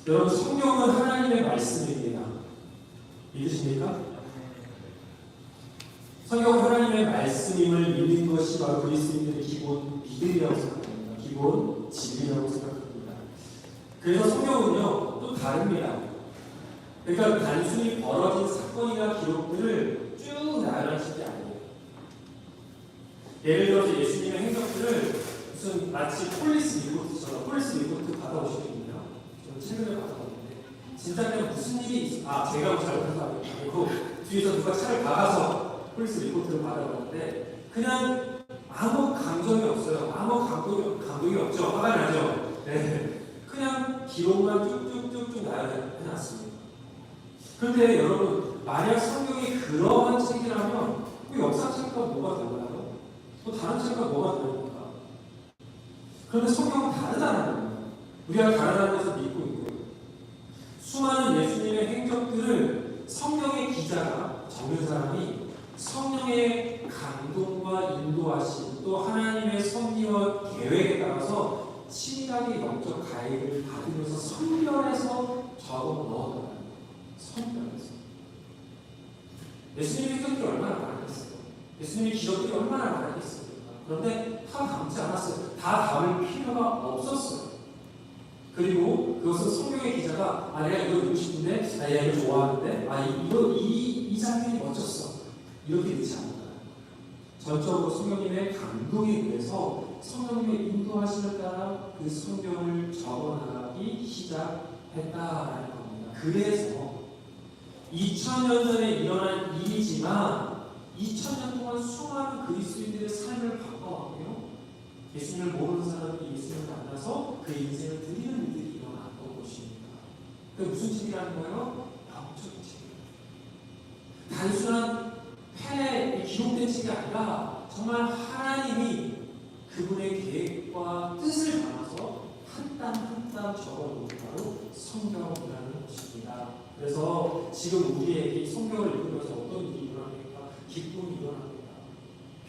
여러분, 성경은 하나님의 말씀입니다. 믿으십니까? 성경은 하나님의 말씀임을 믿는 것이 바로 그리스도인들의 기본 믿음이라고 생각합니다. 기본 진리라고 생각합니다. 그래서 성경은요, 또 다릅니다. 그러니까 단순히 벌어진 사건이나 기록들을 쭉 나열하시는 게 아니에요. 예를 들어서 예수님의 행적들을 무슨 마치 폴리스 리포트처럼 폴리스 리포트 받아오시거든요. 저는 최근에 받아봤는데 진짜 그냥 무슨 일이 제가 잘못해서 아니고 뒤에서 누가 차를 박아서 폴리스 리포트를 받아봤는데 그냥 아무 감정이 없어요. 아무 감동이 없죠. 화가 나죠. 네. 그냥 기록만 쭉쭉쭉쭉 나열해놨습니다. 그런데 여러분, 만약 성경이 그러한 책이라면 그 역사책과 뭐가 달라요? 또 다른 책과 뭐가 다릅니까? 그런데 성경은 다르다는 겁니다. 우리가 다르다는 것을 믿고 있고요. 수많은 예수님의 행적들을 성경의 기자가 적는 사람이 성령의 감동과 인도하심 또 하나님의 섭리와 계획에 따라서 친밀하게 영적 가이드를 받으면서 선별해서 적어 넣어요. 선별해서. 예수님의 행적들이 얼마나 많았겠어요. 예수님의 기적들이 얼마나 많았겠어요. 그런데 다 담지 않았어요. 다 담을 필요가 없었어요. 그리고 그것은 성경의 기자가 내가 이거 읽고 싶은데 내가 이거 좋아하는데 이 장면이 멋졌어. 이렇게 되지 않아요. 전적으로 성령님의 감동에 의해서 성령님의 인도하심을 따라 그 성경을 적어나가기 시작했다라는 겁니다. 그래서 2000년 전에 일어난 일이지만 2000년 동안 수많은 그리스도인들의 삶을 바꿔왔고요. 예수님을 모르는 사람들이 예수님을 만나서 그 인생을 드리는 일들이 일어났던 것입니다. 그게 무슨 책이라는 거예요? 영적인 책이에요. 단순한 펜에 기록된 책이 아니라 정말 하나님이 그분의 계획과 뜻을 담아서 한 땀 한 땀 적어놓은 바로 성경이라는 것입니다. 그래서 지금 우리에게 성경을 읽으면서 어떤 일이 일어납니까? 기쁨이 일어납니다.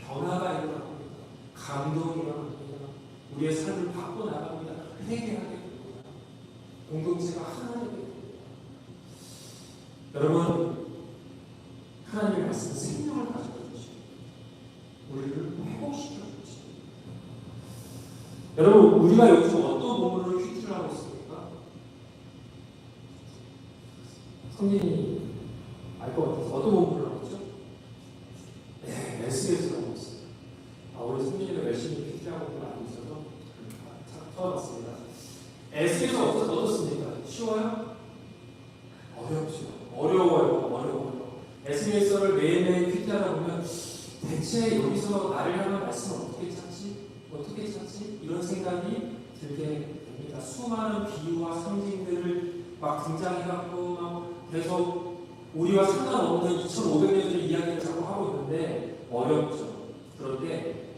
변화가 일어납니다. 감동이 일어납니다. 우리의 삶을 바꿔나갑니다. 회개하게 됩니다. 공동체가 하나 되게 됩니다. 여러분, 하나님의 말씀은 생명을 가져다 주시고 우리를 회복시켜 주십니다. 여러분, 우리가 요즘 어떤 본문으로 퀴즈를 하고 있습니까? 성진이 알 것 같아서 어떤 본문을 하고 있죠? 네, SBS를 하고 있어요. 우리 성진이가 열심히 퀴즈하고 있는 걸 알고 있어서 찾아봤습니다. SBS 어떻습니까? 쉬워요? 어려워요. SBS를 매일매일 퀴즈하다 보면 대체 여기서 나를 향한 말씀을 어떻게 찾지? 이런 생각이 들게 됩니다. 수많은 비유와 상징들을 막 등장해갖고 막 계속 우리와 상관없는 2500년 전의 이야기를 자꾸 하고 있는데 어렵죠. 그런데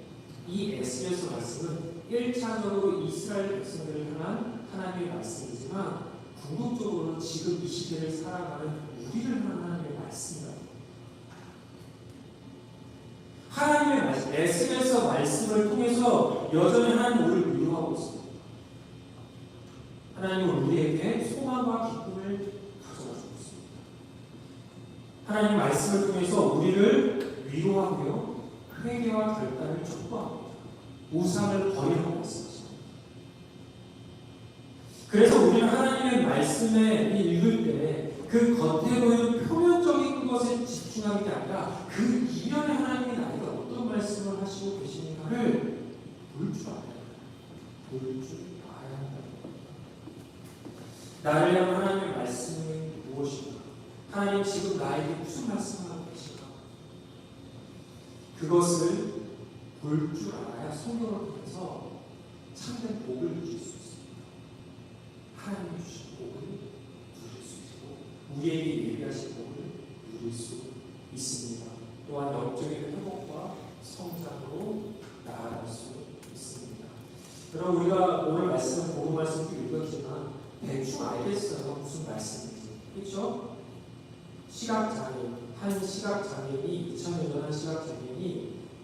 이 SBS 말씀은 1차적으로 이스라엘 백성들을 향한 하나님의 말씀이지만 궁극적으로는 지금 이 시대를 살아가는 우리를 향한 하나님의 말씀이다. 하나님의 말씀, SBS 말씀을 통해서 여전히 하나님 우리를 위로하고 있습니다. 하나님은 우리에게 소망과 기쁨을 가져다 주고 있습니다. 하나님 말씀을 통해서 우리를 위로하고요, 회개와 결단을 촉구합니다. 우상을 버리라고 말씀하십니다. 그래서 우리는 하나님의 말씀에 읽을 때 그 겉에 보이는 표면적인 것에 집중하는 게 아니라 그 이면에 하나님이 나에게 어떤 말씀을 하시고 계시는가를 볼 줄 알아야 한다. 나를 향한 하나님의 말씀이 무엇인가? 하나님 지금 나에게 무슨 말씀을 하고 계신가? 그것을 볼 줄 알아야 성경을 통해서 참된 복을 누릴 수 있습니다. 하나님이 주신 복을 누릴 수 있고 우리에게 예비하신 복을 누릴 수 있습니다. 또한 영적인 회복과 성장으로 나아갈 수 있습니다. 그럼 우리가 오늘 말씀, 복음 말씀도 읽었지만 대충 알겠어요. 무슨 말씀인지. 그렇죠? 한 시각장애인이 2000년 전 한 시각장애인이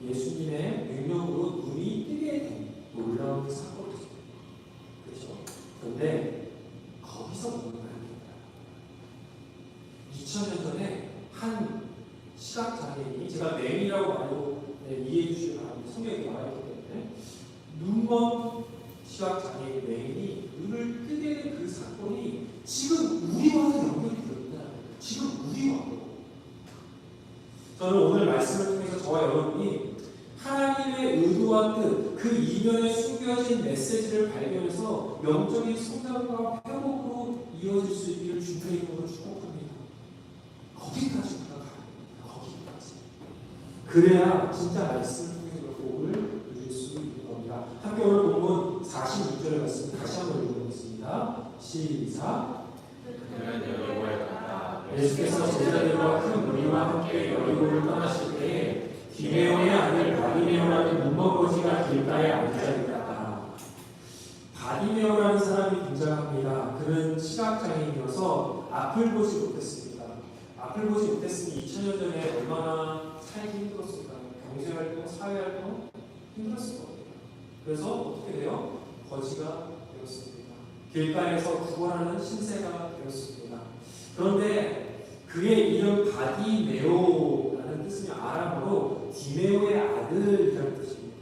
예수님의 능력으로 눈이 뜨게 된 놀라운 사건이죠. 그렇죠? 그런데 거기서 어디서 본 말입니다. 2000년 전에 한 시각장애인이, 제가 맹이라고 말로 이해해 주시기 바랍니다. 성경에 나와 있기 때문에, 눈먼 시각장애인 맹인이 눈을 뜨게 된 그 사건이 지금 우리와도 연결이 되어 있다. 지금 우리와도. 저는 오늘 말씀을 통해서 저와 여러분이 하나님의 의도와 뜻, 그 이면에 숨겨진 메시지를 발견해서 영적인 성장과 회복으로 이어질 수 있기를 주님의 이름으로 축복합니다. 거기까지 우리가 가야 됩니다. 거기까지. 그래야 진짜 말씀을 통해서 복을 누릴 수 있는 겁니다. 함께 오늘 본문 46절의 말씀 다시 한번 읽어보겠습니다. 시작. 예수께서 제자들과 큰 무리와 함께 여리고를 떠나실 때에 디메오의 아들 바디메오라는 눈먼 거지가 길가에 앉아 있었다. 바디메오라는 사람이 등장합니다. 그는 시각장애인이어서 앞을 보지 못했습니다. 앞을 보지 못했으니 2000년 전에 얼마나 살기 힘들었을까요? 경제활동, 사회활동 힘들었을 겁니다. 그래서 어떻게 돼요? 거지가 되었습니다. 길가에서 구걸하는 신세가 되었습니다. 그런데 그의 이름 바디메오라는 뜻은 아람어로 디메오의 아들이라는 뜻입니다.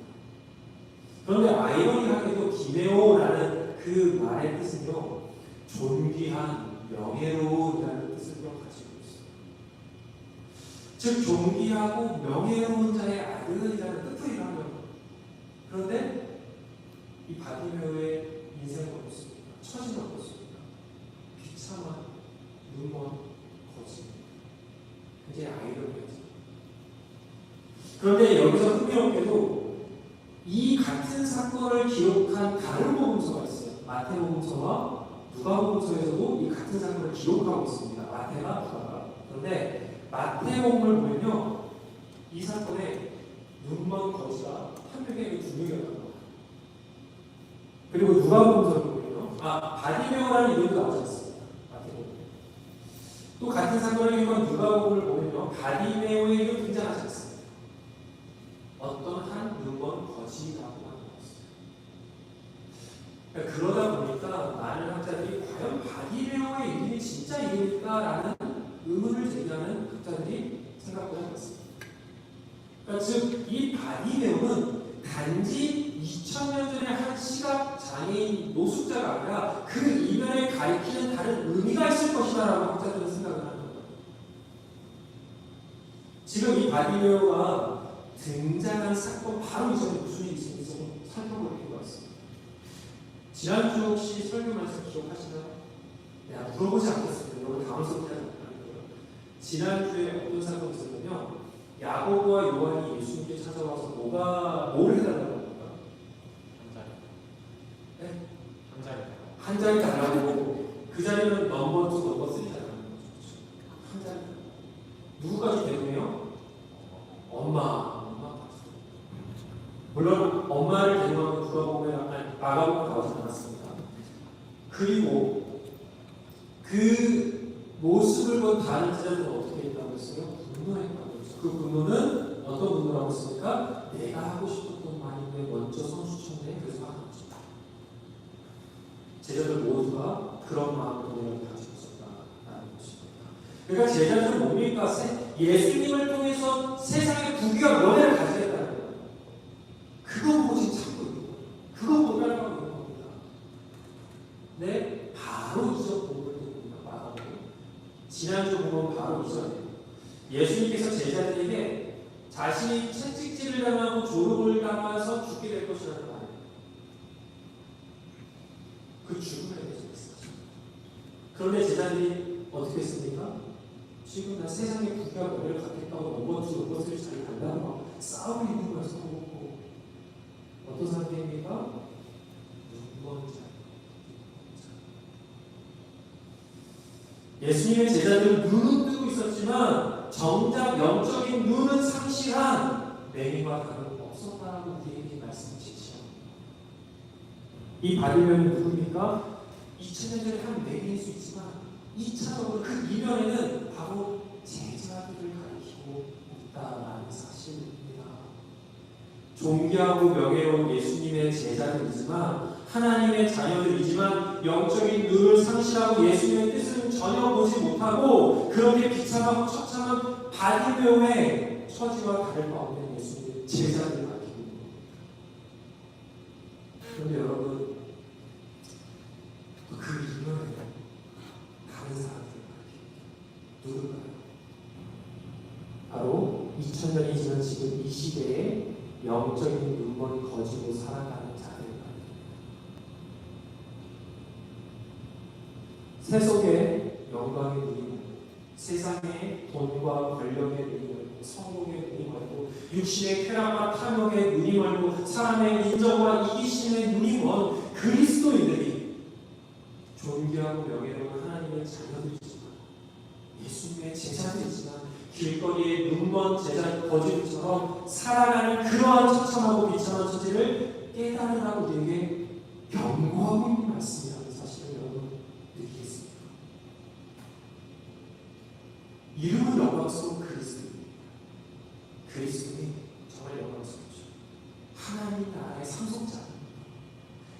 그런데 아이러니하게도 디메오라는 그 말의 뜻은요, 존귀한, 명예로운이라는 뜻을 가지고 있습니다. 즉 존귀하고 명예로운 자의 아들이라는 뜻을 이루는. 그런데 이 바디메오의 인생은 어떻습니까? 처지는 어떻습니까? 비참한 눈먼 거지입니다. 굉장히 아이러니하죠. 그런데 여기서 흥미롭게도 이 같은 사건을 기록한 다른 복음서가 있어요. 마태복음서와 누가복음서에서도 이 같은 사건을 기록하고 있습니다. 마태가, 누가가. 그런데 마태복음을 보면요, 이 사건에 눈먼 거지가 한 명이 두 명이었던 겁니다. 그리고 누가복음서를 보면요, 바디메오라는 이름도 나오지 않습니다. 마태복음. 또 같은 사건을 기록한 누가복음을 보면요, 바디메오의 이름 등장하지 않습니다. 어떤 한 눈먼 거지라고 나왔어요. 그러다 보니까 많은 학자들이 과연 바디메오의 이름이 진짜 이름일까라는 의문을 제기하는 학자들이 생각보다 많습니다. 그러니까 즉 이 바디메오는 단지 2000년 전에 한 시각 장애인 노숙자가 아니라 그 이면에 가리키는 다른 의미가 있을 것이다라고 학자들은 생각을 하는 거예요. 지금 이 바디메오가 등장한 사건 바로 이전에 무슨 일이 있었는지 좀 살펴볼 필요가 있습니다. 지난주 혹시 설교 말씀 기억하시나요? 내가 물어보지 않겠습니다. 여러분 다음 설교는 안 거예요. 지난주에 어떤 사건이 있었냐면, 야고보와 요한이 예수님께 찾아와서 뭘 해달라고 합니까? 한 자리 달라고. 그 자리는 넘버 2, 넘버 3 달라는 거죠. 한 자리. 누구까지 데려오네요? 엄마. 물론 엄마를 데려가면 마가복음에 나오지 않았습니다. 그리고 그 모습을 본 다른 제자들은 어떻게 했다고 했어요? 분노했다고 했어요. 그 분노는 어떤 분노라고 했습니까? 내가 하고 싶었던 말인데 먼저 선수쳤네. 그래서 하는 거죠. 제자들 모두가 그런 마음으로 가지고 있었다는 것입니다. 그러니까 제자들은 뭡니까? 예수님을 통해서 세상의 부귀와 명예를 가지겠다는 거예요. 그거 보고 지금 찾고 있는 거예요. 그거 보고 따라가고 있는 겁니다. 네, 바로 이전 본문을 듣습니다. 마가복음. 지난주 본문 바로 이전에 예수님께서 제자들에게 자신이 채찍질을 당하고 조롱을 당해서 죽게 될 것이라는 말이에요. 그 죽음에 대해서 말씀하십니다. 그런데 제자들이 어떻게 했습니까? 지금 나 세상의 부귀와 명예를 갖겠다고 넘버 2, 넘버 3 자리 달라고 싸우고 있는 거예요. 서로. 어떤 상태입니까? 눈먼 자. 예수님의 제자들은 눈은 뜨고 있었지만 정작 영적인 눈은 상실한 맹인과 다름은 없었다라고 우리에게 말씀하시죠. 이 바디메오는 누굽니까? 2000년 전에 한 맹인일 수 있지만 2차적으로 그 이면에는 바로 제자들을 가리키고 있다라는 사실입니다. 존귀하고 명예로운 예수님의 제자들이지만 하나님의 자녀들이지만 영적인 눈을 상실하고 예수님의 뜻을 전혀 보지 못하고 그렇게 비참하고 처참한 바디메오의 처지와 다를 바 없는 예수님의 제자들을 가지고 있는 겁니다. 그런데 여러분, 그 이면에 다른 사람들을 가지고 누굴까요? 바로 2000년이 지난 지금 이 시대에 영적인 눈먼 거지로 살아가는 자들입니다. 세속의 영광의 눈이 멀고 세상의 돈과 권력의 눈이 멀고 성공의 눈이 멀고 육신의 쾌락과 탐욕의 눈이 멀고 사람의 인정과 이기심의 눈이 먼 그리스도인들이 존귀하고 명예로운 하나님의 자녀들이지만 예수님의 제자들이지만 길거리에 눈먼 제자 거지들처럼 살아가는 그러한 처참하고 비참한 처지를 깨달으라고 우리에게 경고하고 있는 말씀이라는 사실을 여러분 느끼겠습니다. 이름은 영광스러운 그리스도입니다. 그리스도는 정말 영광스럽죠. 하나님 나라의 상속자입니다.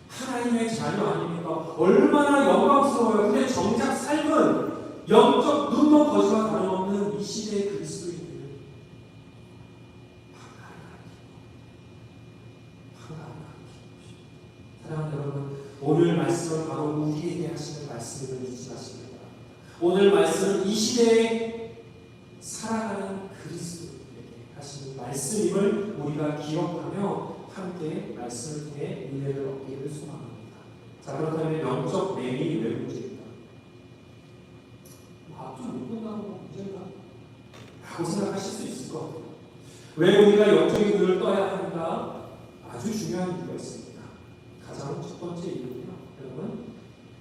하나님의 자녀 아닙니까? 얼마나 영광스러워요. 근데 정작 삶은 영적 눈먼 거지와 다름없는 이 시대의 그리스도인들을 방황하는 사랑하는 여러분, 오늘 말씀은 바로 우리에게 하시는 말씀을 잊지 마시기 바랍니다. 오늘 말씀은 이 시대에 살아가는 그리스도인에게 하시는 말씀임을 우리가 기억하며 함께 말씀을 통해 은혜를 얻기를 소망합니다. 자, 그렇다면 영적 매일이 왜 문제입니까? 좀 못 본다고 문제인가? 라고 생각하실 수 있을 것 같아요. 왜 우리가 영적인 눈을 떠야 하는가? 아주 중요한 이유가 있습니다. 가장 첫 번째 이유는요, 여러분,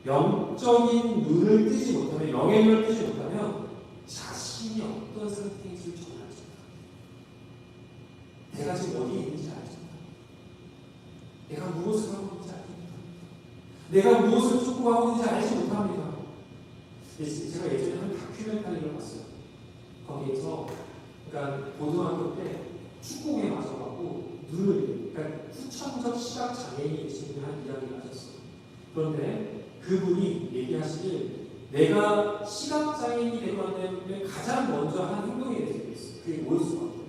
영적인 눈을 뜨지 못하면, 영의 눈을 뜨지 못하면 자신이 어떤 상태인지를 전혀 알지 못합니다. 내가 지금 어디에 있는지 알지 못합니다. 내가 무엇을 하고 있는지 알지 못합니다. 내가 무엇을 촉구하고 있는지 알지 못합니다. 제가 예전에 한 다큐멘터리를 봤어요. 거기에서 그러니까 고등학교 때 축구공에 맞아가고 눈을, 그러니까 후천적 시각 장애인이 계신 분이 한 이야기를 하셨어요. 그런데 그분이 얘기하시길 내가 시각 장애인이 되고 난 다음에 가장 먼저 한 행동에 대해서 얘기했어요. 그게 뭐였을 것 같아요?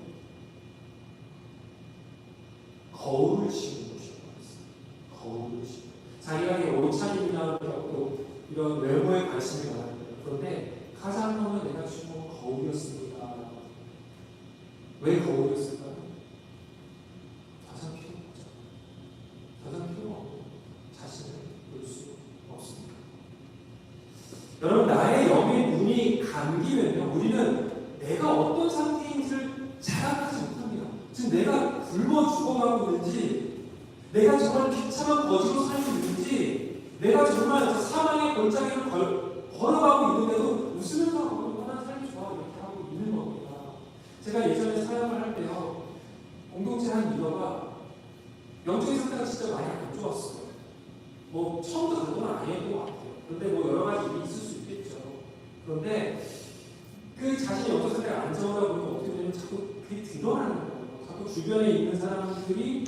거울을 씌우는 것이었어요. 거울을 씌우는. 자기가 옷차림이나 또 이런 외모에 관심이 많아요. 그런데 가장 먼저 내가 주는 건 거울이었습니다. 왜 거울이었을까요? 가장 필요가 없죠. 가장 필요가 없고 자신을 볼 수 없습니다. 여러분, 나의 영의 눈이 감기면요, 우리는 내가 어떤 상태인지를 자각하지 못합니다. 지금 내가 굶어 죽어가고 있는지, 내가 정말 비참한 거지로 살고 있는지, 내가 정말 사망의 골짜기를 걸어가고 있는데도 웃으면서 얼마나 삶이 좋아 이렇게 하고 있는 겁니다. 제가 예전에 사역을 할 때요, 공동체 한 리더가 영적인 상태가 진짜 많이 안 좋았어요. 뭐 처음부터 그런 건 아니었던 것 같아요. 그런데 뭐 여러 가지 일이 있을 수 있겠죠. 그런데 그 자신의 영적 상태가 안 좋으다 보니까 어떻게 되면 자꾸 그게 드러나는 거예요. 자꾸 주변에 있는 사람들이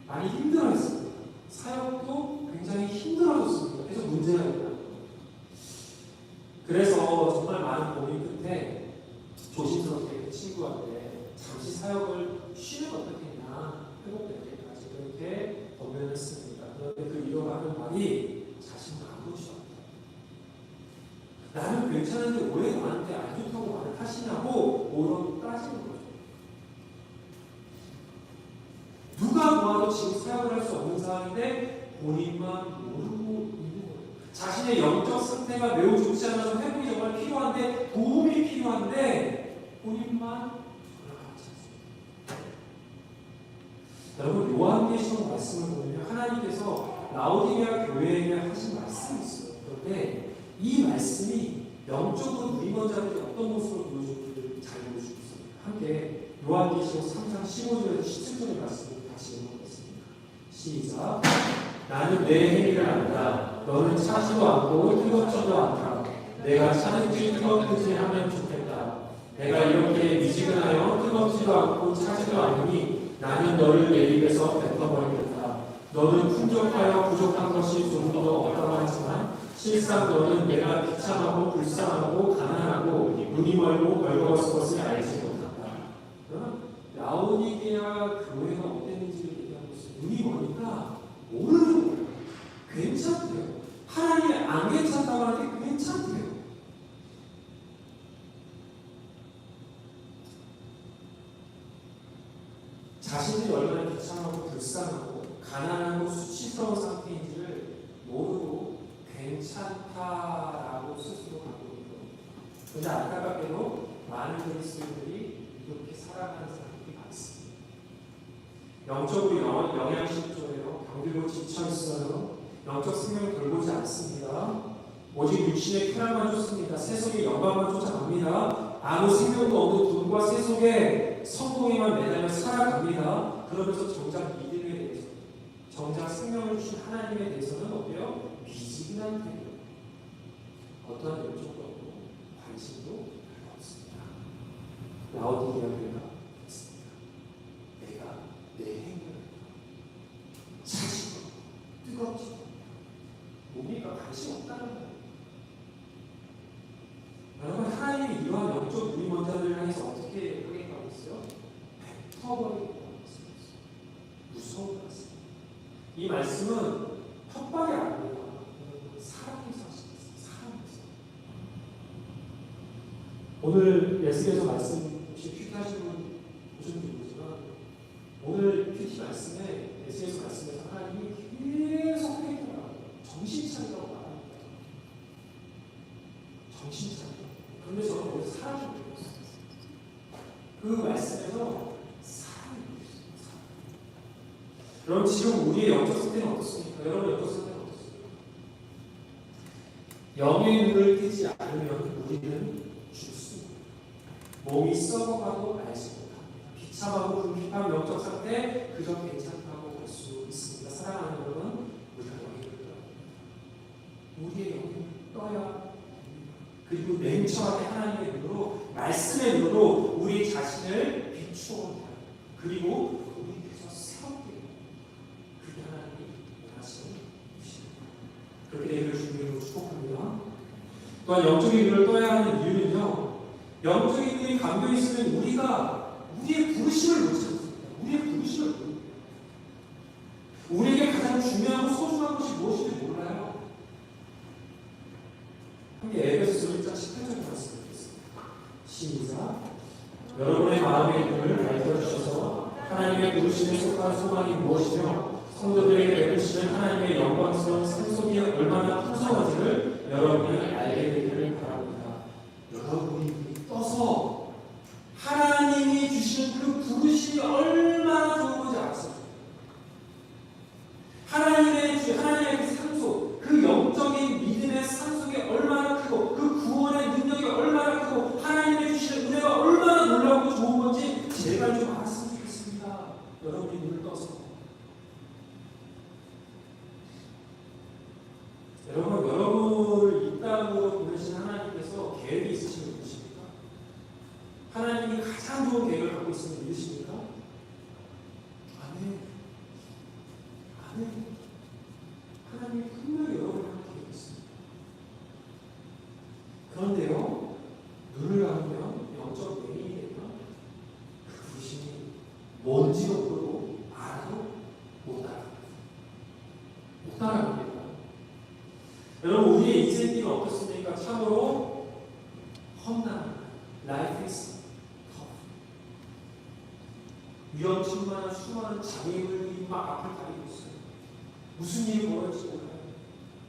많이 힘들어했습니다. 사역도 굉장히 힘들어졌습니다. 그래서 문제가 있다. 그래서 정말 많은 고민 끝에 조심스럽게 그 친구한테 잠시 사역을 쉬면 어떻겠냐, 회복될 때까지 그렇게 권면했습니다. 그런데 그 리더가 하는 말이 자신은 아무것도 없다. 나는 괜찮은데 왜 나한테 안 좋다고 말을 하시냐고 뭐라고 따지는 거죠. 누가 보아도 지금 사역을 할 수 없는 상황인데 본인만 모르고 있는 거예요. 자신의 영적 상태가 매우 좋지 않아서 회복이 정말 필요한데, 도움이 필요한데 본인만 돌아가지 않습니다. 여러분, 요한계시록 말씀을 보면 하나님께서 라오디게아 교회에게 하신 말씀이 있어요. 그런데 이 말씀이 영적으로 누리는 자들이 어떤 모습을 보여주기를 잘 보여주고 있습니다. 함께 요한계시록 3장 15절에서 17절의 말씀을 같이 읽어보겠습니다. 시작. 나는 내 행위를 안다. 너는 차지도 않고 뜨겁지도 않다. 내가 차든지 뜨겁든지 하면 좋겠다. 내가 이렇게 미지근하여 뜨겁지도 않고 차지도 않으니 나는 너를 내 입에서 뱉어버리겠다. 너는 풍족하여 부족한 것이 조금도 없다고 하지만 실상 너는 내가 비참하고 불쌍하고 가난하고 눈이 멀고 벌거벗은 것을 알지 못한다. 그러나 라오디게아 교회가 어땠는지를 얘기하고 있어요. 눈이 머니까 모르는 거예요. 괜찮대요. 하나님이 안 괜찮다고 하는데 괜찮대요. 자신들이 얼마나 비참하고 불쌍하고 가난하고 수치스러운 상태인지를 모르고 괜찮다라고 스스로 하고 있는 거예요. 그런데 안타깝게도 많은 그리스도인들이 이렇게 살아가는 사람들이 많습니다. 영적으로 영양실조예요. 병들고 지쳐있어요. 영적 생명을 돌보지 않습니다. 오직 육신의 쾌락만 쫓습니다. 세속의 영광만 쫓아갑니다. 아무 생명도 없는 돈과 세속의 성공에만 매달려 살아갑니다. 그러면서 정작 믿음에 대해서, 정작 생명을 주신 하나님에 대해서는 어때요? 미지근한 태도. 어떠한 영적도 없고 관심도 별로 없습니다. 라오디게아 교회가 했습니다. 내가 내 행위를 차지고 뜨겁지도 우리가 관심 없다는 거예요. 여러분, 하나님이 이러한 영적 유리원자들을 향해서 어떻게 하겠다고 했어요? 뱉어버리겠다고 했어요. 무서운 말씀. 이 말씀은 협박이 아닙니다. 사랑에서 하시겠어요. 사랑에서. 오늘 예수께서 말씀 혹시 큐티 하시는 분 보셨는지 모르지만 오늘 큐티 말씀에 예수께서 말씀에서 하나님이 계속 하겠더라고요. 정신 차리라고 말합니다. 정신 차리라고. 그런데 저는 거기서 사랑을 느꼈어요. 그 말씀에서 사랑을 느꼈어요. 여러분, 지금 우리의 영적 상태는 어떻습니까? 여러분 영적 상태는 어떻습니까? 영의 눈을 뜨지 않으면 우리는 죽습니다. 몸이 썩어가도 알지 못합니다. 비참하고 불쾌한 영적 상태 그저 괜찮다고 볼 수 있습니다. 사랑하는 여러분, 우리가 영의 눈을 떠야 우리의 영의 눈을 떠야 그리고 냉철하게 하나님의 눈으로, 말씀의 눈으로 우리 자신을 비추어야 그리고 우리께서 새롭게 그게 하나님이 원하시는 것입니다. 그렇게 되기를 주님으로 축복합니다. 또한 영적인 눈을 떠야 하는 이유는요, 영적인 눈이 감겨 있으면 우리가 우리의 부르심을 못 찾습니다. 우리의 부르심을 모릅니다. 우리에게 가장 중요하고 소중한 것이 무엇인지 몰라요. 함께 에베소서 1장 18절 말씀드리겠습니다. 시작. 여러분의 마음의 눈을 밝혀주셔서 하나님의 부르심에 속한 소망이 무엇이며 성도들에게 베푸시는 하나님의 영광스러운 상속이 얼마나 풍성한지를 여러분이 알게 되기를 바랍니다. 여러분이 떠서 하나님이 주시는 그 부르심이 얼마나 좋은 건지 아세요? 하나님의 그 상속, 그 영적인 믿음의 상속이 얼마나 크고 그 구원의 능력이 얼마나 크고 하나님의 주시는 은혜가 얼마나 놀라우고 좋은 건지 제발 좀 알았으면 좋겠습니다. 여러분이 눈을 떠서. 여러분을 이 땅으로 보내신 하나님께서 계획이 있으신 분이십니까? 하나님이 가장 좋은 계획을 갖고 있으면 믿으십니까? 아멘. 아멘. 하나님이 분명히 여러분을 함께 있습니다. 그런데요, 눈을 감으면 영적 외인이 되면 그 부르심이 뭔지도 모르고 알아도 못 따라갑니다. 못 따라갑니다. 여러분, 우리의 인생길은 어떻습니까? 참으로 험난합니다. Life is tough. 위험천만한 수많은 장애물들이 막 앞을 가리고 있어요. 무슨 일이 벌어질지 몰라요.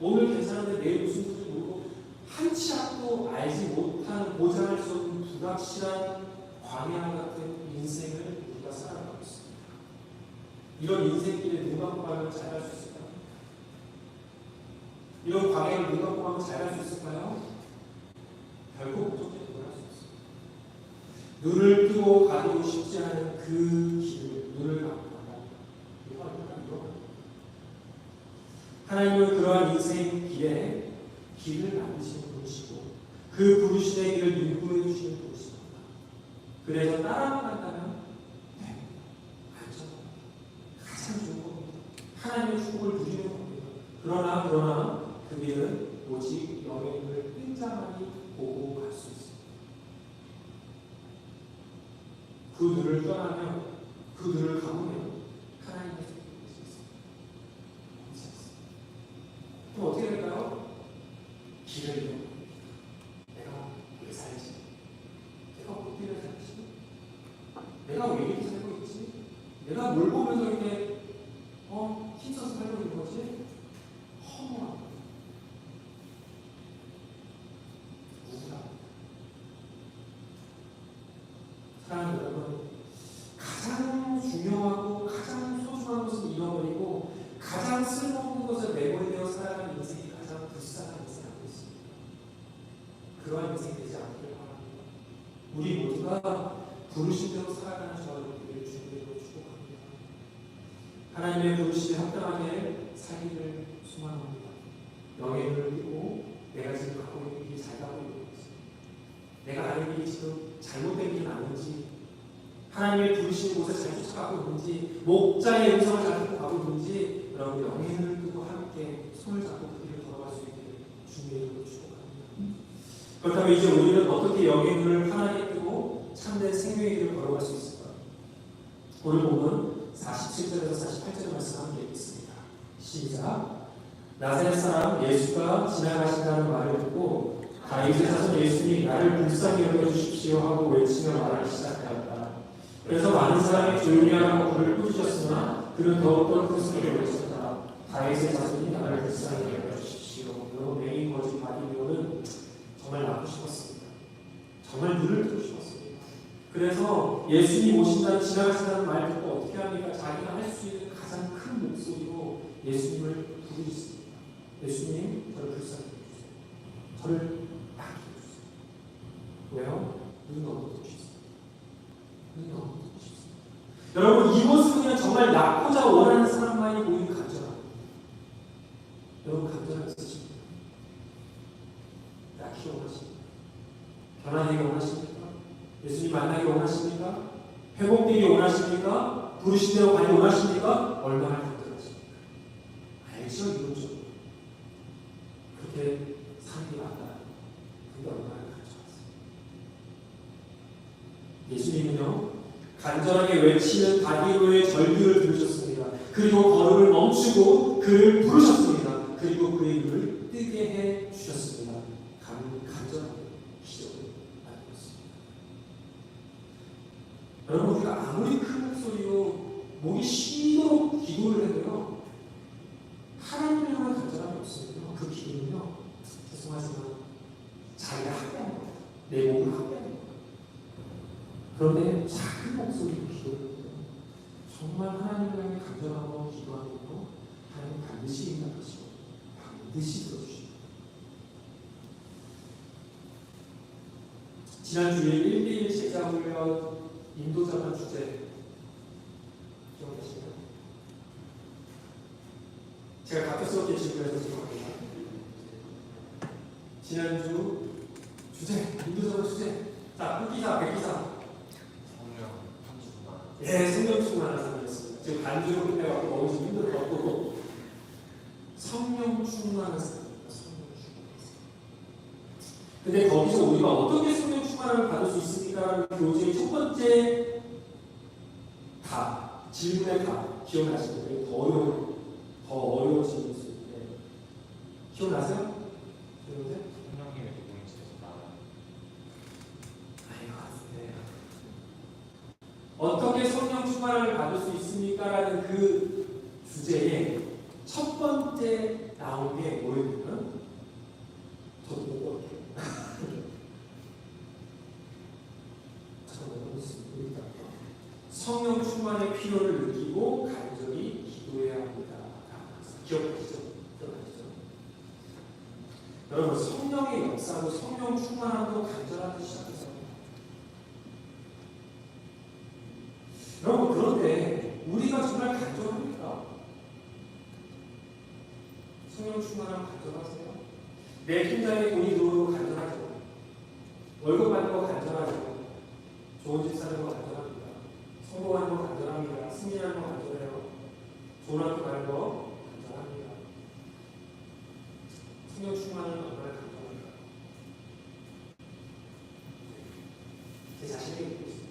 오늘 괜찮은데 내일 무슨 일인지 모르고 한치 앞도 알지 못한 보장할 수 없는 불확실한 광야 같은 인생을 우리가 살아가고 있습니다. 이런 인생길에 눈 감고 가면 잘할 수 있을까요? 이런 광야를 눈 감고 가면 잘할 수 있을까요? 결국 어떻게 돌아갈 수 있습니다. 눈을 뜨고 가기고 싶지 않은 그 길을 눈을 감고 가다. 이거 얼마나 위험합니다. 하나님은 그러한 인생 길에 길을 만드시는 분이시고 그 부르심의 길을 인도해 주시는 분이십니다. 그래서 따라만 간다면 안전합니다. 가장 좋은 겁니다. 하나님의 축복을 누리는 겁니다. 그러나 그들은 오직 영의 눈을 뜬자만이 보고 갈 수 있습니다. 그 눈을 떠나면, 그 눈을 감으면 하나님의 축복을 볼 수 있습니다. 그럼 어떻게 될까요? 길을 잃어버립니다. 내가 왜 살지? 내가 어떻게 살지? 내가 왜 이렇게 살고 있지? 내가 뭘 보면서 이렇게 힘써서 살고 있는 거지? 허무함, 우울함. 사랑하는 여러분, 가장 중요하고 가장 소중한 것을 잃어버리고 가장 쓸모없는 것을 내버리며 살아가는 인생이 가장 불쌍한 인생이 되고 있습니다. 그러한 인생이 되지 않기를 바랍니다. 우리 모두가 부르신 대로 살아가는 저와 여러분들을 주님으로 축복합니다. 하나님의 부르심에 합당하게 살기를 소망합니다. 영의 눈을 뜨고 내가 지금 가고 있는 길이 잘 가고 있는 것이, 내가 가는 길이 지금 잘못된 길은 아닌지, 하나님의 부르신 곳에 잘 쫓아가고 있는지, 목자의 음성을 잘 듣고 가고 있는지, 여러분 영의 눈을 뜨고 함께 손을 잡고 그 길을 걸어갈 수 있게 주님의 이름으로 축복합니다. 그렇다면 이제 우리는 어떻게 영의 눈을 환하게 뜨고 참된 생명의 길을 걸어갈 수 있을까요? 오늘 보면 47절에서 48절의 말씀 함께 읽겠습니다. 시작. 나사렛 사람 예수가 지나가신다는 말을 듣고 다윗의 자손 예수님이 나를 불쌍히 여겨주십시오 하고 외치며 말하기 시작하였다. 그래서 많은 사람이 조용히 하라고 그를 꾸짖었으나 그는 더욱더 큰 소리로 외쳤다. 다윗의 자손이 나를 불쌍히 여겨주십시오. 여러분, 메인 거짓 바디미오는 정말 낳고 싶었습니다. 정말 눈을 뜨고 싶었습니다. 그래서 예수님 오신다는, 지나가신다는 말 듣고 어떻게 합니까? 자기가 할 수 있는 가장 큰 목소리로 예수님을 부르고 있습니다. 예수님, 저를 불쌍히 해주세요. 저를 낫게 해주세요. 왜요? 눈이 너무 뜨고 싶습니다. 눈이 너무 뜨고 싶습니다. 여러분, 이곳은 그냥 정말 낳고자 원하는 사람만이 모이는 간절함. 여러분, 간절함 있으십니까? 낳기 원하십니까? 변화되기 원하십니까? 예수님 만나기 원하십니까? 회복되기 원하십니까? 부르신 대로 가기 원하십니까? 얼마나 간절하십니까? 알죠, 이거죠. 그렇게 사는 게 맞다. 근데 얼마나 간절하세요? 예수님은요, 간절하게 외치는 바디로의 절규를 들으셨습니다. 그리고 걸음을 멈추고 그를 부르셨습니다. 그리고 그의 눈을 뜨게 해 주셨습니다. 간절하게 기적을 만들었습니다. 여러분, 우리가 아무리 큰 목소리로 목이 쉬도록 기도를 해도요, 하나님을 향한 간절함이 없으면요, 그 기도는요, 죄송하지만 자기가 합리하는 거예요. 내 목을 합리하는 거예요. 그런데 작은 목소리로 기도를 정말 하나님을 향해 간절하고 기도하면요, 하나님 반드시 응답하시고 반드시 들어주십니다. 지난주에 1대1 제자훈련 인도자만 주제 기억하시나요? 제가 갑작스럽게 질문해서 죄송합니다. 지난주 주제, 인도자만 주제. 자, 흑기사, 백기사. 네, 성령 충만한 사람이었습니다. 지금 반주로 끝내갖고 너무 힘들었고, 성령 충만한 사람입니다. 성령 충만한 사람. 근데 거기서 우리가 어떻게 성령 충만함을 받을 수 있습니까? 교재의 첫 번째 답, 질문의 답 기억나시나요? 더 어려워지는 수인데 기억나세요? 성령님의 동행체에서 나와요. 네. 어떻게 성령 충만함을 받을 수 있습니까? 라는 그 주제에 첫 번째 나온 게 뭐였냐면, 저도 못 볼게요. 성령 충만의 필요를 느끼고 간절히 기도해야 합니다. 기억하시죠? 기억하시죠? 여러분, 성령의 역사도 성령 충만함도 간절하게 시작해서, 여러분, 그런데 우리가 정말 간절합니까? 성령 충만함 간절하세요? 내 통장에 돈이 들어오고 간절하죠. 월급 받는 거 간절하죠. 좋은 집 사는 거 간절합니다. 성공하는 거 간절합니다. 승리하는 거 간절해요. 좋은 학교 가는 거 간절합니다. 성령 충만은 얼마나 간절할까요? 제 자신에게 묻고 있습니다.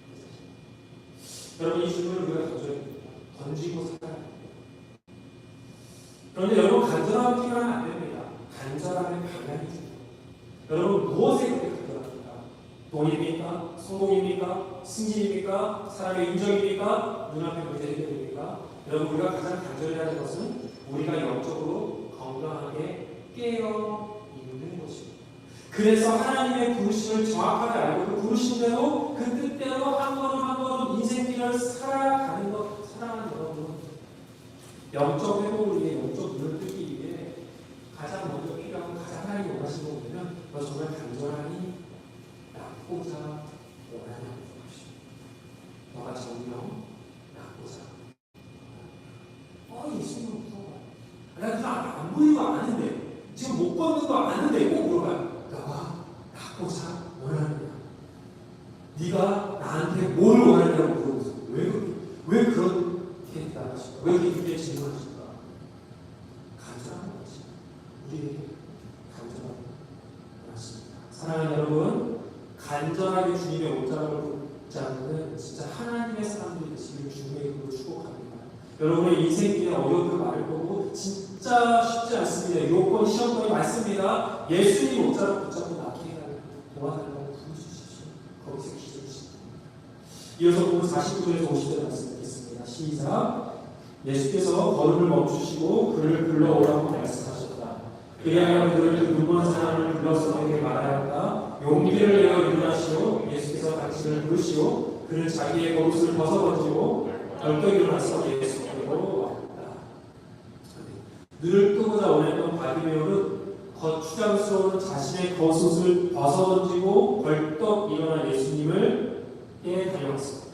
제 자신. 여러분 이 질문을 우리가 던져야 됩니다. 던지고 살아야 됩니다. 그런데 여러분 간절함 필요하면 안 됩니다. 간절함의 방향이 중요해요. 여러분 무엇에 그렇게 간절합니까? 돈입니까? 성공입니까? 승진입니까? 사람의 인정입니까? 눈앞에 문제 해결입니까? 여러분 우리가 가장 간절해야 하는 것은 우리가 영적으로 건강하게 깨어 있는 것입니다. 그래서 하나님의 부르심을 정확하게 알고 그 부르심대로 그 뜻대로 한 걸음 한 걸음 인생길을 살아가는 것, 사랑하는 여러분, 영적 회복을 위해 영적 눈을 뜨기 위해 가장 먼저 필요한 가장 하나님이 원하시는 거 보면 너 정말 간절하니 낳고자 원하는 것입니다. 너가 정령 낳고자. 예수님 무서워. 나 그거 안 보이는 거 아는데, 지금 못 걷는 거 아는데 꼭 물어봐요. 너가 낳고자 원하느냐? 네가 나한테 뭘 원하느냐고 물어보세요. 왜 그렇게 나가실까? 왜 그렇게 질문하실까? 간절한 거지. 우리에게 간절한 것입니다. 사랑하는 여러분, 간절하게 주님의 옷자락을 붙지 않는 진짜 하나님의 사람들이 되시길 주님의 이름으로 축복합니다. 여러분의 인생길에 어려운 말을 보고 진짜 쉽지 않습니다. 요건 시험권이 많습니다. 예수님 옷자락 붙잡고 낳게 해달라고 도와달라고 부르주십시오. 거기서 기도하십시오. 이어서 보면 49절에서 50절 말씀 드리겠습니다. 시작. 예수께서 걸음을 멈추시고 그를 불러오라고 말씀하셨다. 그리하여 그를 그 무거운 사람을 불러서 그에게 말하였다. 용기를 내어 일어나시오. 예수께서 당신을 부르시오. 그는 자기의 겉옷을 벗어던지고 벌떡 일어나서 예수께로 왔다. 눈을 뜨고자 원했던 바디메오는 거추장스러운 자신의 겉옷을 벗어던지고 벌떡 일어나 예수님을 달려왔습니다.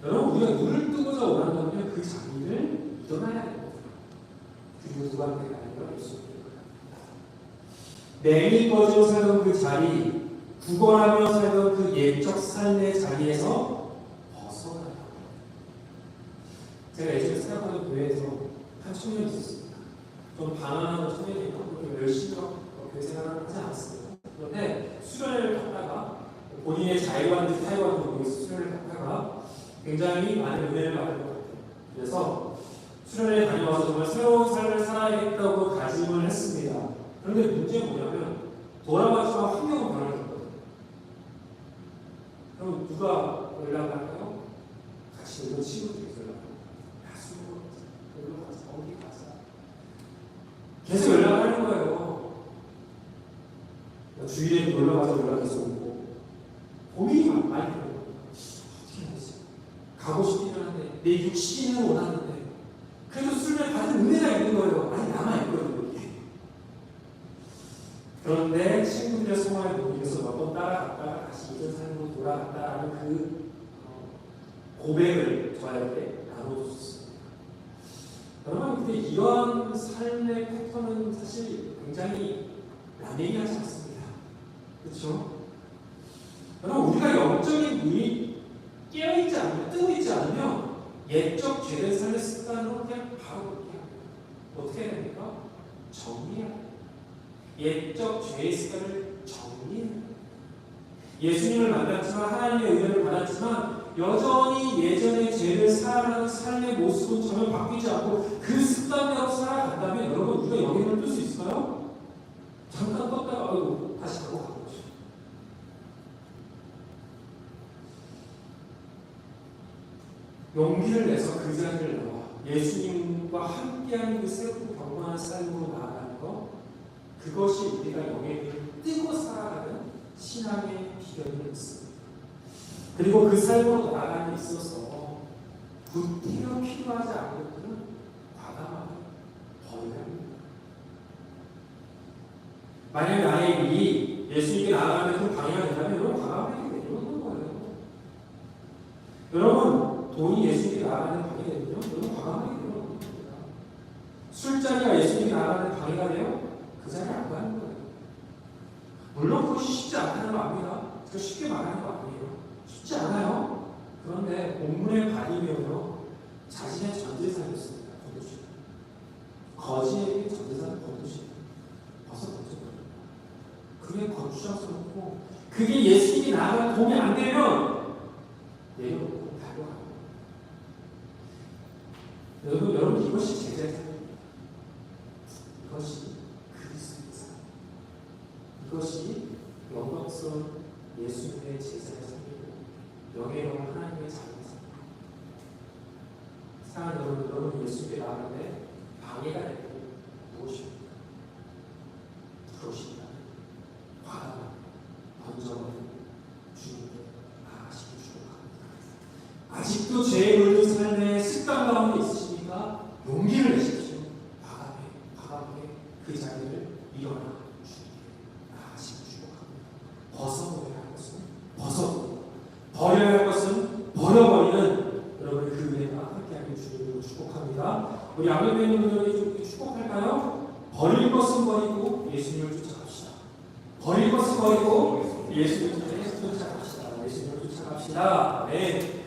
여러분 우리가 눈을 뜨고자 원한다면 그 자리를 일어나야 됩니다. 그리고 누구한테가 아니라 예수님께 맹이 꺼지고 살던 그 자리, 구걸하며 살던 그 옛적 삶의 자리에서 벗어나야 합니다. 제가 예전에 생각하는 교회에서 한 청년이 있었습니다. 좀 방황하는 청년이고 열심히 교회 생활을 하지 않았습니다. 그런데 수련회를 갔다가 본인의 자유한 듯 타이완 도구에서 수련회를 갔다가 굉장히 많은 은혜를 받은 것 같아요. 그래서 수련회에 다녀와서 정말 새로운 삶을 살아야겠다고 다짐을 했습니다. 그런데 문제는 뭐냐면 돌아와서 환경은 변화했거든요. 그럼 누가 연락을 할까요? 같이 놀던 친구들이 연락을 야, 술 먹으러 가자. 놀러 가자. 어디 가자. 계속 연락을 하는 거예요. 주일에 놀러 가서 연락이 계속 오고 고민이 많이 들어요. 어떻게 해야 되지? 가고 싶기는 한데 내 육신은 원하는데 그래도 술을 받은 은혜가 있는 거예요. 아니 남아있거든요. 그런데 친구들의 소망에 못 이겨서 몇 번 따라갔다가 다시 예전 삶으로 돌아갔다라는 그 고백을 저에게 나눠줬습니다. 여러분 근데 이러한 삶의 패턴은 사실 굉장히 남얘기하지 않습니다. 그렇죠? 여러분 우리가 영적인 눈이 깨어있지 않으면 뜨고 있지 않으면 옛적 죄된 삶의 습관으로 그냥 바로 그렇게 합니다. 어떻게 해야 됩니까? 정리해야 됩니다. 옛적 죄의 습관을 정리해야 됩니다. 예수님을 만났지만 하나님의 은혜를 받았지만 여전히 예전의 죄를 살아가는 삶의 모습은 전혀 바뀌지 않고 그 습관대로 살아간다면 여러분 우리가 영향을 뜰 수 있을까요? 잠깐 떴다가 아이고 다시 가고 가고 싶어요. 용기를 내서 그 자리를 나와 예수님과 함께하는 그 새롭고 경건한 삶으로 나아가는 것, 그것이 우리가 영예를 뜨고 살아가는 신앙의 비결이 있습니다. 그리고 그 삶으로 나아가는 데 있어서 구태여 필요하지 않은 것들은 과감하게 버려야 합니다. 만약 나의 일이 예수님께 나아가는 그 방향이 된다면 여러분 과감하게 내려놓는 거예요. 여러분 돈이 예수님께 나아가는 방이 되면요 여러분 과감하게 내려놓는 겁니다. 술자리가 예수님께 나아가는 방해가 돼요? 그 자리에 안 가는 거예요. 물론 그것이 쉽지 않다는 거 압니다. 제가 쉽게 말하는 거 아니에요. 쉽지 않아요. 그런데 본문의 바디면요 자신의 전재산이었습니다. 거두시다. 거지에게 전재산을 거두시다. 벗어 던져버립니다. 그게 거주장스럽고 그게 예수님이 나아가 도움이 안 되면 내려놓고 달려가요. 여러분 이것이 제자의 삶입니다. 이것이 그리스도의 삶. 이것이 영광스러운 예수님의 제자의 삶이고 영예로운 하나님의 자녀의 삶입니다. 사랑하는 여러분 예수님께 나아가는데 방해가 되는 게 무엇입니까? 그것입니다. 화가 던져버린 주님께 나아가시기 축복합니다. 아직도 죄에 물든 삶의 습관 가운데 있으십니까? 용기를 내십시오. 과감하게 그 자리를 일어나 주님께 나아가시기 축복합니다. 벗어버려야 할 것은 벗어버리고 버려야 할 것은 버려버리는 여러분 그 은혜가 함께하길 주님으로 축복합니다. 우리 아멘 있는 분들이 축복할까요? 버릴 것은 버리고 예수님을 쫓아갑시다. 버릴 것은 버리고 예수님을 쫓아갑시다. 예수님을 쫓아갑시다. 네.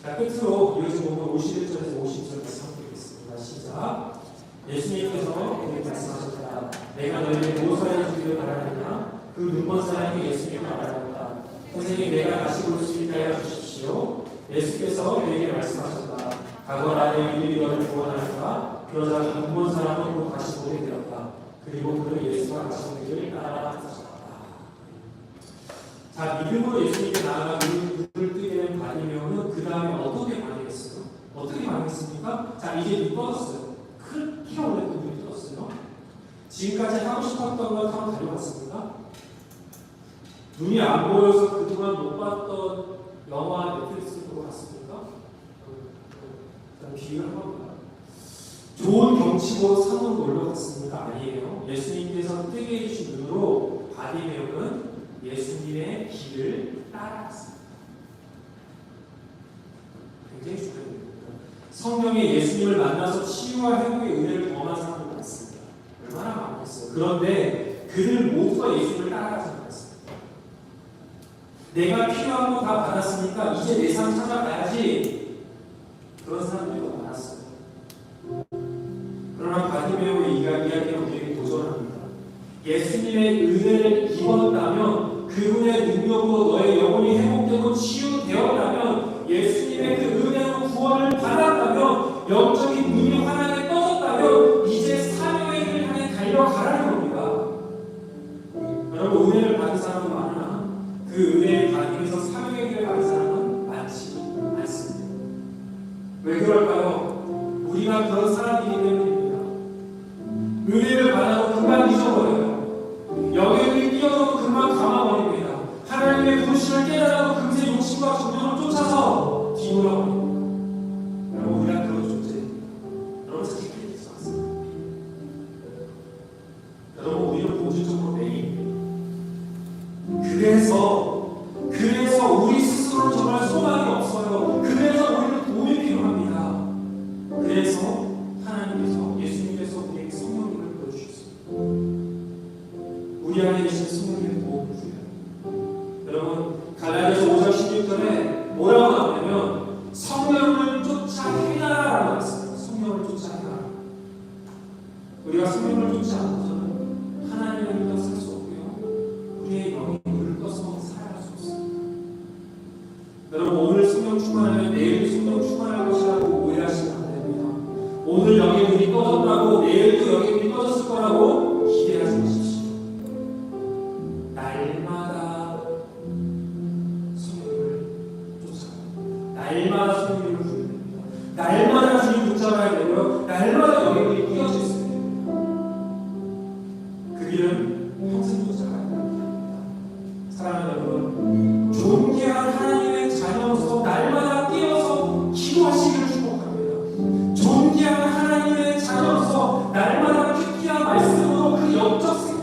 자, 끝으로 이어진 부분 51절에서 50절 말씀 함께 읽겠습니다. 시작. 예수님께서 우리에게 말씀하셨다. 내가 너희에게 무엇을 주기를 바라느냐? 그 눈먼 사람이 예수님을 바라는다. 선생님, 내가 다시 볼 수 있게 하여 주십시오. 예수께서 그에게 말씀하셨다. 가거라, 내 이름이 너를 구원하였다. 그러자 그 눈먼 사람은 곧 다시 보게 되었다. 그리고 그는 예수가 가시는 길을 따라갔다. 자, 믿음으로 예수님께 나아가 눈을 뜨게 된 바디메오는 그 다음에 어떻게 반응했어요? 어떻게 반응했습니까? 자, 이제 눈 떠졌어요. 그렇게 오랫동안 눈이 떠졌어요. 지금까지 하고 싶었던 것 한번 달려봤습니다. 눈이 안 보여서 그동안 못 봤던 영화 넷플릭스 보고 봤습니까? 비유를 한번 봐요. 좋은 경치 보러 산으로 놀러 갔습니까? 아니에요. 예수님께서 뜨게 해주신 눈으로 바디메오는 예수님의 길을 따라갔습니다. 굉장히 중요한 일입니다. 성경에 예수님을 만나서 치유와 회복의 은혜를 경험한 사람들이 많습니다. 얼마나 많겠어요. 그런데 그들 모두가 예수님을 따라가지 않았습니다. 내가 필요한 거 다 받았으니까 이제 내 삶 찾아가야지. 그런 사람들이 너무 많았어요. 그러나 바디메오의 이야기는 우리에게 도전합니다. 예수님의 은혜를 입었다면 그분의 능력으로 너의 영혼이 회복되고 치유되었다면 예수님의 그 은혜로 구원을 받았다면 영적인 눈이 환하게 떠졌다면 이제 사명의 길을 향해 달려가라는 겁니다. 여러분 은혜를 받은 사람은 많으나 그 은혜를 받으면서 사명의 길을 받은 사람은 많지 않습니다. 왜 그럴까요? 우리가 그런 사람이기 때문입니다. 은혜를 받아도 금방 잊어버려요. 영역을 뛰어도 금방 감아버립니다. 하나님의 부르심을 깨달아도 금세 욕심과 정욕을 쫓아서 뒤돌아버립니다. 여러분 우리가 그런 존재입니다. 여러분 사실 크리스도 않습니다. 여러분 우리는 본질적으로 매일입니다. 그래서 우리 스스로는 정말 소망이 없어요. 그래서 우리는 도움이 필요합니다. 그래서 하나님께서 예수님께서 우리에게 성령님을 보여주셨습니다. 우리 안에 계신 성령님의 도움을 주어요. 여러분 갈라디아서 5장 16절에 뭐라고 나오냐면 성령을 쫓아 행하라라고 했어요. 성령을 쫓아 행하라. 우리가 성령을 쫓지 않고서는 하나님을 믿어 살 수 없고요. 우리의 영이 물을 떠서 살아갈 수 없습니다. 여러분 오늘 성령 충만하면 내일 성령 충만할 것이라고 오해하시면 안 됩니다. 오늘 영의 물이 떠졌다고 내일도 영의 물이 떠졌을 거라고 기대하지 마십시오. 날마다 성령을 쫓아가요. 날마다 성령을 부릅니다. 날마다 주님 붙잡아야 되고요. 날마다 영의 물이 끼어져 있어야 됩니다. 그 길은 평생 쫓아가야 됩니다. 사랑하는 여러분, 존귀한 하나님의 자녀로서 날마다 뛰어서 기도하시기를 축복합니다. 존귀한 하나님의 자녀로서 날마다 퀴키한 말씀으로 그 영적 생활